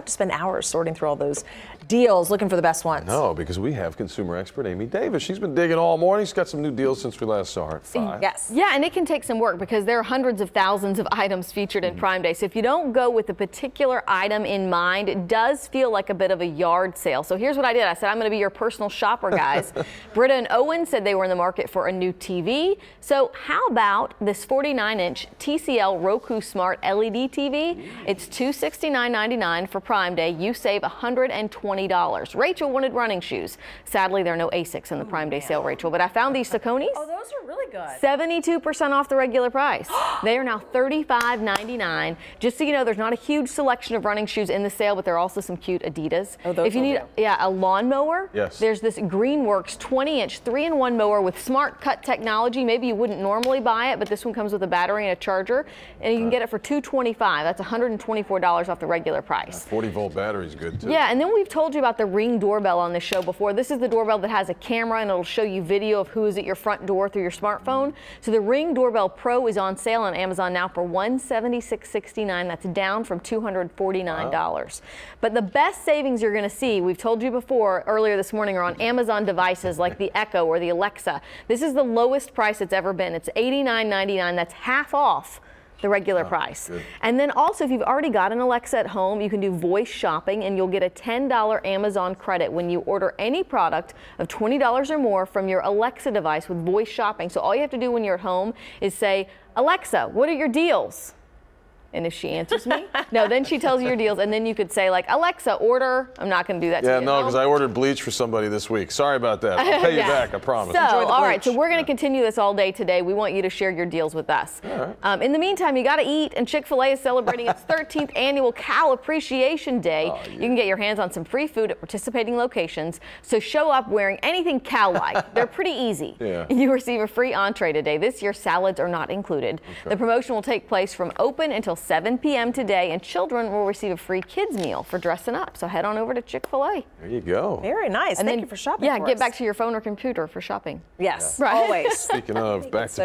to spend hours sorting through all those deals, looking for the best ones. No, because we have consumer expert Amy Davis. She's been digging all morning. She's got some new deals since we last saw her at 5. Yes. Yeah, and it can take some work because there are hundreds of thousands of items featured in Prime Day. So if you don't go with a particular item in mind, it does feel like a bit of a yard sale. So here's what I did. I said, I'm going to be your personal shopper, guys. Britta and Owen said they were in the market for a new TV. So how about this 49-inch TCL Roku Smart LED TV? It's $269.99 for Prime Day. You save $120. Rachel wanted running shoes. Sadly, there are no Asics in the Prime Day sale, Rachel, but I found these Sauconys. Oh, those are really good. 72% off the regular price. They are now $35.99. Just so you know, there's not a huge selection of running shoes in the sale, but there are also some cute Adidas. Oh, those if you need a lawnmower, there's this Greenworks 20-inch 3-in-1 mower with smart cut technology. Maybe you wouldn't normally buy it, but this one comes with a battery and a charger, and you can get it for $225. That's $124 off the regular price. 40-volt battery is good too. Yeah, and then we've told you about the Ring doorbell on this show before. This is the doorbell that has a camera and it'll show you video of who is at your front door through your smartphone. So the Ring Doorbell Pro is on sale on Amazon now for $176.69. That's down from $249. Wow. But the best savings you're going to see, we've told you before earlier this morning, are on Amazon devices like the Echo or the Alexa. This is the lowest price it's ever been. It's $89.99. That's half off the regular price. Good. And then also, if you've already got an Alexa at home, you can do voice shopping and you'll get a $10 Amazon credit when you order any product of $20 or more from your Alexa device with voice shopping. So all you have to do when you're at home is say, Alexa, what are your deals? And if she answers me, no, then she tells you your deals, and then you could say, like, Alexa, order. I'm not going to do that to you. Yeah, no, because I ordered bleach for somebody this week. Sorry about that. I'll pay you back, I promise. So, all right, so we're going to continue this all day today. We want you to share your deals with us. All right. In the meantime, you got to eat, and Chick-fil-A is celebrating its 13th annual Cow Appreciation Day. Oh, yeah. You can get your hands on some free food at participating locations. So show up wearing anything cow-like. They're pretty easy. Yeah. You receive a free entree today. This year, salads are not included. Okay. The promotion will take place from open until 7 p.m. today, and children will receive a free kids meal for dressing up. So head on over to Chick-fil-A. There you go. Very nice. And Thank you for shopping. Yeah, for get us. back to your phone or computer for shopping. Yes, Right. always. Speaking of, back to